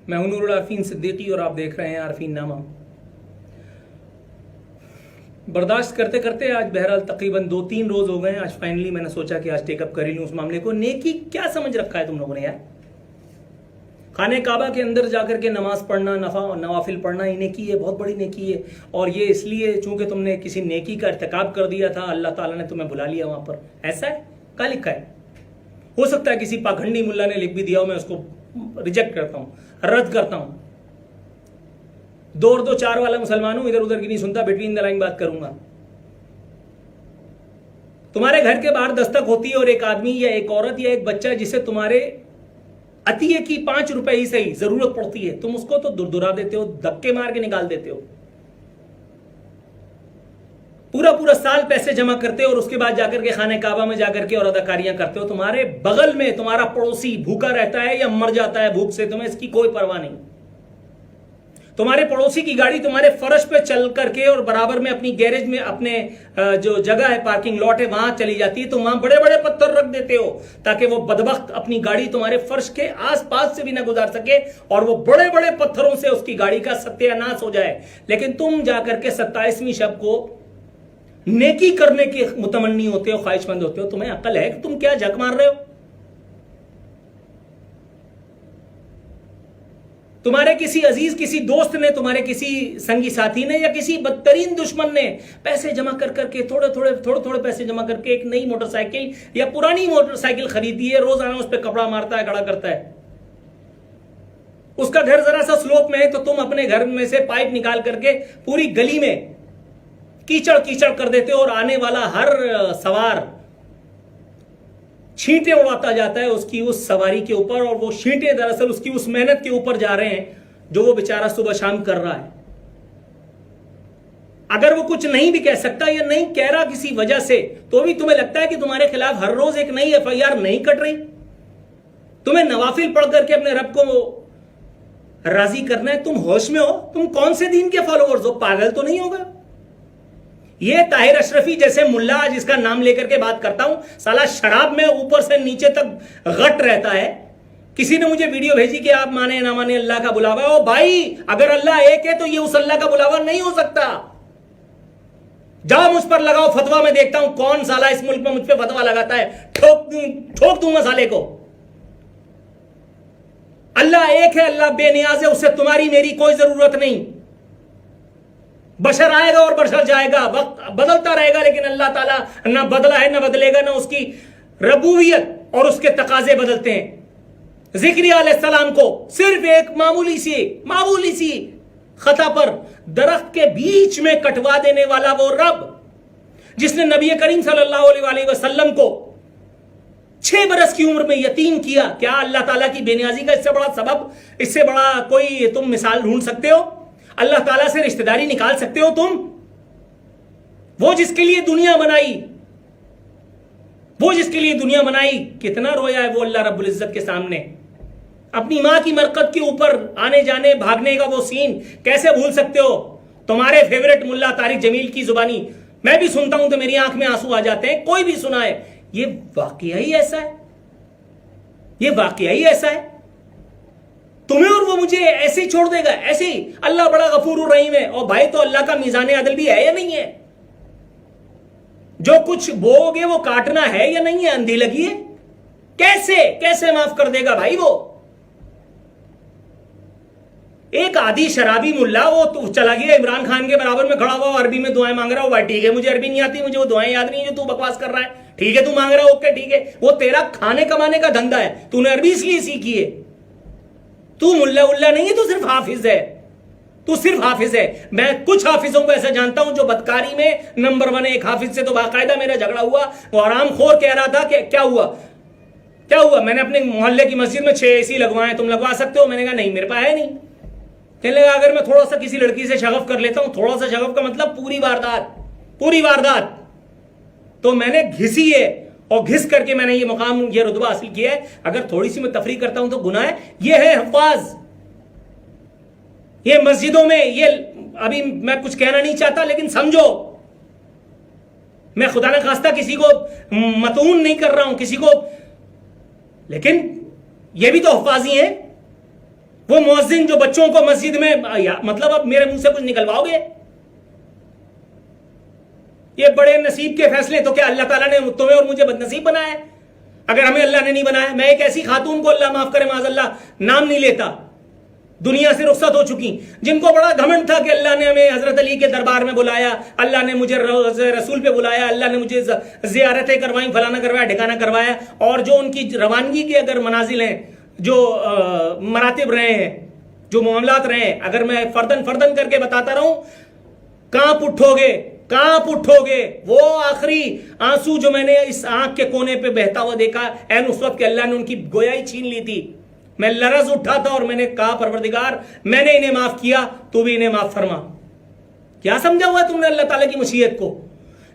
मैं हूं नूरुल आरफीन सिद्दीकी और आप देख रहे हैं आरफीन नामा। बर्दाश्त करते करते आज बहरहाल तकरीबन 2-3 रोज हो गए हैं। आज फाइनली मैंने सोचा कि आज टेकअप कर ही लूं उस मामले को। नेकी क्या समझ रखा है तुम लोगों ने यार? खाने काबा के अंदर जाकर के नमाज पढ़ना, नवाफिल पढ़ना, ये नेकी है, बहुत बड़ी नेकी है। और ये इसलिए चूंकि तुमने किसी नेकी का इर्तिकाब कर दिया था, अल्लाह ताला ने तुम्हें बुला लिया वहां पर। ऐसा है? क्या लिखा है? हो सकता है किसी पाखंडी मुल्ला ने लिख भी दिया हो, मैं उसको रिजेक्ट करता हूं, रद्द करता हूं। 2 और 2 4 वाला मुसलमान हूं, इधर उधर की नहीं सुनता, बिटवीन द लाइन बात करूंगा। तुम्हारे घर के बाहर दस्तक होती है और एक आदमी या एक औरत या एक बच्चा जिसे तुम्हारे अतिये की 5 रुपए ही सही जरूरत पड़ती है, तुम उसको तो दुरदुरा देते हो, धक्के मार के निकाल देते हो। पूरा पूरा साल पैसे जमा करते हो और उसके बाद जाकर के खाने काबा में जाकर के और अदाकारियां करते हो। तुम्हारे बगल में तुम्हारा पड़ोसी भूखा रहता है या मर जाता है भूख से, तुम्हें इसकी कोई परवाह नहीं। तुम्हारे पड़ोसी की गाड़ी तुम्हारे फर्श पे चल करके और बराबर में अपनी गैरेज में अपने जो जगह है, पार्किंग लॉट है, वहां चली जाती है। तुम वहां बड़े बड़े पत्थर रख देते हो ताकि वो बदबख्त अपनी गाड़ी तुम्हारे फर्श के आसपास से भी ना गुजार सके और वो बड़े बड़े पत्थरों से उसकी गाड़ी का सत्यानाश हो जाए। लेकिन तुम जाकर के 27वीं शब को नेकी करने के मुतमन्नी होते हो, ख्वाहिशमंद होते हो। तुम्हें अक्ल है कि तुम क्या झक मार रहे हो? तुम्हारे किसी अजीज, किसी दोस्त ने, तुम्हारे किसी संगी साथी ने या किसी बदतरीन दुश्मन ने पैसे जमा कर करके थोड़े पैसे जमा करके एक नई मोटरसाइकिल या पुरानी मोटरसाइकिल खरीदी है, रोजाना उस पर कपड़ा मारता है, खड़ा करता है। उसका घर जरा सा स्लोप में है तो तुम अपने घर में से पाइप निकाल करके पूरी गली में कीचड़ कीचड़ कर देते हो और आने वाला हर सवार छींटे उड़ाता जाता है उसकी उस सवारी के ऊपर, और वो छींटे दरअसल उसकी उस मेहनत के ऊपर जा रहे हैं जो वो बेचारा सुबह शाम कर रहा है। अगर वो कुछ नहीं भी कह सकता या नहीं कह रहा किसी वजह से, तो भी तुम्हें लगता है कि तुम्हारे खिलाफ हर रोज एक नई एफआईआर नहीं कट रही। तुम्हें नवाफिल पढ़ करके अपने रब को राजी करना है। तुम होश में हो? तुम कौन से दीन के फॉलोअर्स हो? पागल तो नहीं होगा? ये ताहिर अशरफी जैसे मुल्ला, जिसका नाम लेकर के बात करता हूं, साला शराब में ऊपर से नीचे तक गट रहता है। किसी ने मुझे वीडियो भेजी कि आप माने ना माने अल्लाह का बुलावा है। ओ भाई, अगर अल्लाह एक है तो ये उस अल्लाह का बुलावा नहीं हो सकता। जाओ मुझ पर लगाओ फतवा, में देखता हूं कौन साला इस मुल्क में मुझ पर फतवा लगाता है। ठोक दूंगा साले को। अल्लाह एक है, अल्लाह बेनियाज है, उससे तुम्हारी मेरी कोई जरूरत नहीं। बशर आएगा और बशर जाएगा, वक्त बदलता रहेगा, लेकिन अल्लाह ताला ना बदला है ना बदलेगा, ना उसकी रबूबियत और उसके तकाजे बदलते हैं। ज़िक्रिया अलैहिस्सलाम को सिर्फ एक मामूली सी खता पर दरख्त के बीच में कटवा देने वाला वो रब जिसने नबी करीम सल्लल्लाहु अलैहि वसल्लम को 6 बरस की उम्र में यतीम किया, क्या अल्लाह ताला की बेनियाजी का इससे बड़ा सबब, इससे बड़ा कोई तुम मिसाल ढूंढ सकते हो? अल्लाह ताला से रिश्तेदारी निकाल सकते हो तुम? वो जिसके लिए दुनिया बनाई, कितना रोया है वो अल्लाह रब्बुल इज्जत के सामने। अपनी मां की मरकत के ऊपर आने जाने भागने का वो सीन कैसे भूल सकते हो? तुम्हारे फेवरेट मुल्ला तारिक जमील की जुबानी मैं भी सुनता हूं तो मेरी आंख में आंसू आ जाते हैं। कोई भी सुनाए, ये वाकया ही ऐसा है। तुम्हें और वो मुझे ऐसे ही छोड़ देगा? ऐसे ही? अल्लाह बड़ा गफूर रहीम है। और भाई, तो अल्लाह का मीज़ान अदल भी है या नहीं है? जो कुछ बोओगे वो काटना है या नहीं है? अंधी लगी है? कैसे माफ कर देगा भाई? वो एक आदि शराबी मुल्ला, वो तो चला गया इमरान खान के बराबर में खड़ा हुआ, अरबी में दुआएं मांग रहा हो। भाई ठीक है, मुझे अरबी नहीं आती, मुझे वो दुआएं याद नहीं है जो तू बकवास कर रहा है। ठीक है, तू मांग रहा है, ओके ठीक है, वो तेरा खाने कमाने का धंधा है, तूने अरबी इसलिए सीखी है। तू मुल्ला उल्ला नहीं है, तू सिर्फ हाफिज है। मैं कुछ हाफिजों को ऐसा जानता हूं जो बदकारी में नंबर 1 है। एक हाफिज से तो बाकायदा मेरा झगड़ा हुआ, वो आरामखोर कह रहा था कि क्या हुआ, मैंने अपने मोहल्ले की मस्जिद में 6 AC लगवाए, तुम लगवा सकते हो? मैंने कहा नहीं, मेरे पास है नहीं। कहने लगा अगर मैं थोड़ा सा किसी लड़की से शगफ कर लेता हूं, थोड़ा सा शगफ का मतलब पूरी वारदात। तो मैंने घिसी है और घिस करके मैंने ये मुकाम, ये रुतबा हासिल किया है। अगर थोड़ी सी मैं तफरीक करता हूं तो गुनाह है। ये है हफ्फाज। ये मस्जिदों में, ये अभी मैं कुछ कहना नहीं चाहता, लेकिन समझो, मैं खुदा न खास्ता किसी को मतून नहीं कर रहा हूं किसी को, लेकिन ये भी तो हफ्फाजी हैं। वो मुअज्जिन जो बच्चों को मस्जिद में मतलब अब मेरे मुंह से कुछ निकलवाओगे? ये बड़े नसीब के फैसले तो क्या अल्लाह ताला ने तुम्हें और मुझे बदनसीब बनाया है? अगर हमें अल्लाह ने नहीं बनाया, मैं एक ऐसी खातून को अल्लाह माफ करे माज़अल्लाह नाम नहीं लेता, दुनिया से रुखसत हो चुकी, जिनको बड़ा घमंड था कि अल्लाह ने हमें हजरत अली के दरबार में बुलाया, अल्लाह ने मुझे रसूल पे बुलाया, अल्लाह ने मुझे ज़ियारतें करवाई, फलाना करवाया, ठिकाना करवाया, और जो उनकी रवानगी के अगर मनाजिल हैं, जो मरातिब रहे हैं, जो मामलात रहे हैं, अगर मैं फर्दन फर्दन करके बताता रहूं, कांप उठोगे, कांप उठोगे। वो आखिरी आंसू जो मैंने इस आंख के कोने पे बहता हुआ देखा ऐन उस वक्त के अल्लाह ने उनकी गोयाई छीन ली थी, मैं लरज उठा था और मैंने कहा परवरदिगार मैंने इन्हें माफ किया, तू भी इन्हें माफ फरमा। क्या समझा हुआ तुमने अल्लाह ताला की मशीयत को,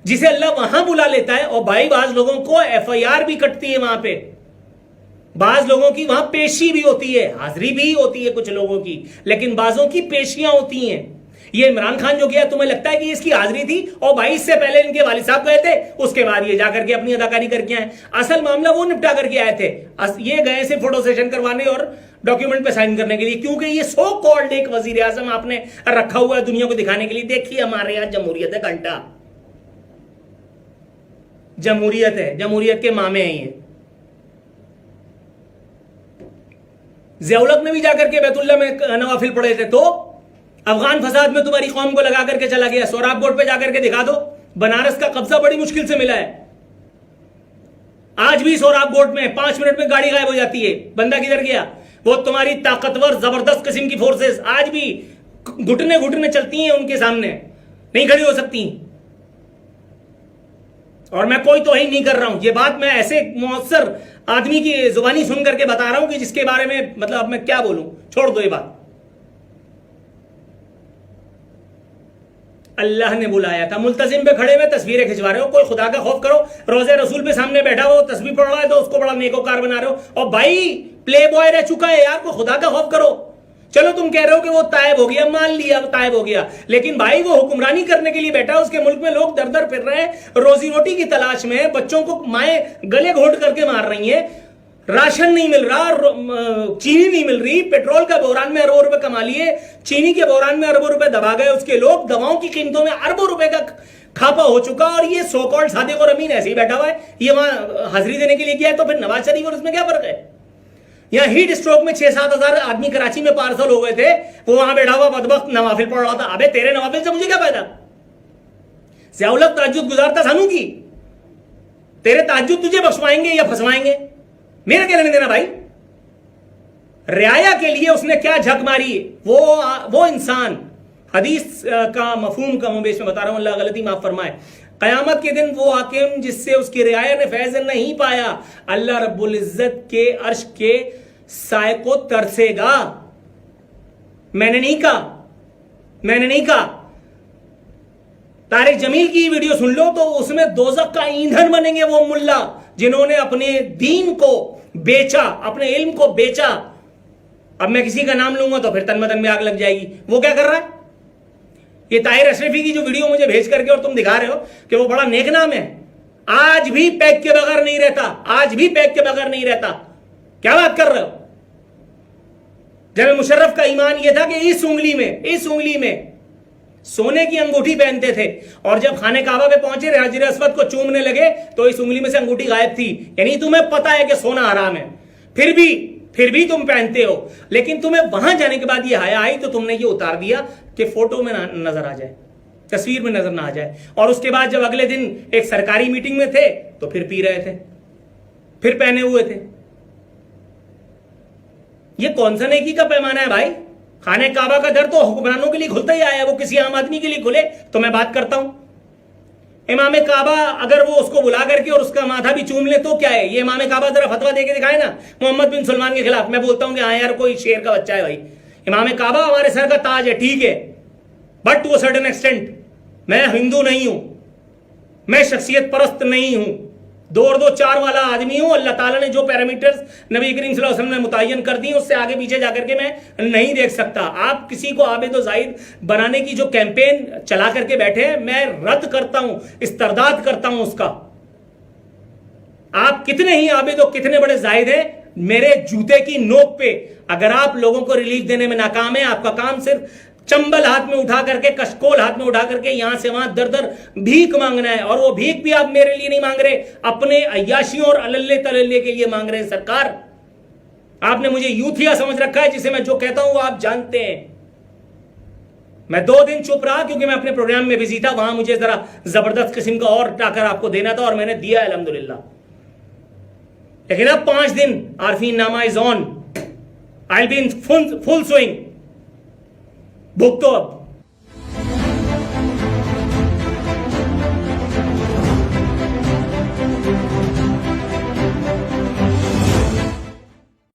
जिसे अल्लाह वहां बुला लेता है। और भाई बाज लोगों को FIR भी कटती है वहां पे, बाज लोगों की वहां पेशी भी होती है, हाजिरी भी होती है कुछ लोगों की, लेकिन बाजों की पेशियां होती हैं। ये इमरान खान जो गया, तुम्हें लगता है कि इसकी हाजिरी थी? और भाई इससे पहले इनके वालिद साहब गए थे, उसके बाद ये जाकर के अपनी अदाकारी करके आए। असल मामला वो निपटा करके आए थे, ये गए से फोटो सेशन करवाने और डॉक्यूमेंट पे साइन करने के लिए, क्योंकि ये सो कॉल्ड एक वजीर आजम आपने रखा हुआ है दुनिया को दिखाने के लिए। देखिए हमारे यहां जमहूरियत है, घंटा जमहूरियत है, जमहूरियत के मामे हैं ये। ज़ियाउल-हक ने भी जाकर के बैतुल्लाह में नवाफिल पढ़े थे, तो अफगान फसाद में तुम्हारी कौम को लगा करके चला गया। सोहराब बोर्ड पे जाकर के दिखा दो, बनारस का कब्जा बड़ी मुश्किल से मिला है। आज भी सोहराब बोर्ड में 5 मिनट में गाड़ी गायब हो जाती है, बंदा किधर गया? वो तुम्हारी ताकतवर जबरदस्त किस्म की फोर्सेस आज भी घुटने घुटने चलती हैं उनके सामने, नहीं खड़ी हो सकती। और मैं कोई तौहीन नहीं कर रहा हूं, ये बात मैं ऐसे मुअस्सर आदमी की जुबानी सुन करके बता रहा हूं कि जिसके बारे में मतलब अब मैं क्या बोलूं, छोड़ दो ये बात। अल्लाह ने बुलाया था, मुल्तजिम पे खड़े हुए तस्वीरें खिंचवा रहे हो, कोई खुदा का खौफ करो। रोजे रसूल पे सामने बैठा हो, तस्वीर पढ़ रहा है तो उसको बड़ा नेकोकार बना रहे हो। और भाई प्ले बॉय रह चुका है यार, कोई खुदा का खौफ करो। चलो तुम कह रहे हो कि वो तायब हो गया, मान लिया तायब हो गया, लेकिन भाई वो हुक्मरानी करने के लिए बैठा है। उसके मुल्क में लोग दर दर फिर रहे हैं, रोजी रोटी की तलाश में, बच्चों को माए गले घोट करके मार रही हैं, राशन नहीं मिल रहा, चीनी नहीं मिल रही, पेट्रोल का बहरान में अरबों रुपए कमा लिए, चीनी के बहरान में अरबों रुपए दबा गए उसके लोग, दवाओं की कीमतों में अरबों रुपए का खापा हो चुका। और ये सो कॉल्ड सादिक और अमीन ऐसे ही बैठा हुआ है, ये वहां हाजिरी देने के लिए गया है, तो फिर नवाज शरीफ और उसमें क्या फर्क है? यहाँ हीट स्ट्रोक में 6-7 हजार आदमी कराची में पार्सल हो गए थे, वो वहां बैठा हुआ बदबख्त नवाफिल पढ़ रहा था। अबे तेरे नवाफिल से मुझे क्या फायदा? ज़ियाउल-हक तहज्जुद गुजारता सानू की, तेरे तहज्जुद तुझे बख्शवाएंगे या फंसवाएंगे, मेरा क्या लेने देना भाई। रियाया के लिए उसने क्या झक मारी, वो इंसान, हदीस का मफहूम का मैं में बता रहा हूं, अल्लाह गलती माफ फरमाए। कयामत के दिन वो हाकिम जिससे उसकी रियाया ने फैज नहीं पाया, अल्लाह रब्बुल इज्जत के अर्श के साए को तरसेगा। मैंने नहीं कहा। तारिक जमील की वीडियो सुन लो तो उसमें दोज़ख का ईंधन बनेंगे वो मुल्ला जिन्होंने अपने दीन को बेचा, अपने इल्म को बेचा। अब मैं किसी का नाम लूंगा तो फिर तन में आग लग जाएगी। वो क्या कर रहा है? ये ताहिर अशरफी की जो वीडियो मुझे भेज करके और तुम दिखा रहे हो कि वो बड़ा नेक नाम है, आज भी पैक के बगैर नहीं रहता, क्या बात कर रहे हो? जनरल मुशर्रफ का ईमान यह था कि इस उंगली में सोने की अंगूठी पहनते थे, और जब खाने काबा पे पहुंचे हाजिर अस्वद को चूमने लगे तो इस उंगली में से अंगूठी गायब थी। यानी तुम्हें पता है कि सोना हराम है, फिर भी तुम पहनते हो। लेकिन तुम्हें वहां जाने के बाद ये हया आई तो तुमने ये उतार दिया कि फोटो में नजर आ जाए, तस्वीर में नजर ना आ जाए। और उसके बाद जब अगले दिन एक सरकारी मीटिंग में थे तो फिर पी रहे थे, फिर पहने हुए थे। ये कौन सा नेकी का पैमाना है भाई? खाने काबा का दर तो हुक्मरानों के लिए खुलता ही आया, वो किसी आम आदमी के लिए खुले तो मैं बात करता हूं। इमाम काबा अगर वो उसको बुला करके और उसका माथा भी चूम ले तो क्या है? ये इमाम काबा जरा फतवा देके दिखाए ना मोहम्मद बिन सलमान के खिलाफ। मैं बोलता हूं कि हाँ यार कोई शेर का बच्चा है भाई, इमाम काबा हमारे सर का ताज है, ठीक है, but to a certain extent. मैं हिंदू नहीं हूं, मैं शख्सियत परस्त नहीं हूं, 2 और 2 4 वाला आदमी हूं। अल्लाह ताला ने जो पैरामीटर्स नबी करीम सल्लल्लाहु अलैहि वसल्लम ने मुतय्यन कर दी उससे आगे पीछे जाकर के मैं नहीं देख सकता। आप किसी को आबिद व जाहिद बनाने की जो कैंपेन चला करके बैठे हैं, मैं रद्द करता हूं, इस्तरदाद करता हूं उसका। आप कितने ही आबिद और कितने बड़े जाहिद हैं, मेरे जूते की नोक पे, अगर आप लोगों को रिलीफ देने में नाकाम है, आपका काम सिर्फ चंबल हाथ में उठा करके, कशकोल हाथ में उठा करके यहां से वहां दर दर भीख मांगना है। और वो भीख भी आप मेरे लिए नहीं मांग रहे, अपने अय्याशियों और अलल्ले तलल्ले के लिए मांग रहे हैं। सरकार, आपने मुझे यूथिया समझ रखा है, जिसे मैं जो कहता हूं वो आप जानते हैं। मैं 2 दिन चुप रहा क्योंकि मैं अपने प्रोग्राम में बिजी था, वहां मुझे जरा जबरदस्त किस्म का और टाकर आपको देना था और मैंने दिया अल्हम्दुलिल्लाह। लेकिन अब 5 दिन आरफीन नामा is on, I will be in full swing. भुगतो अब।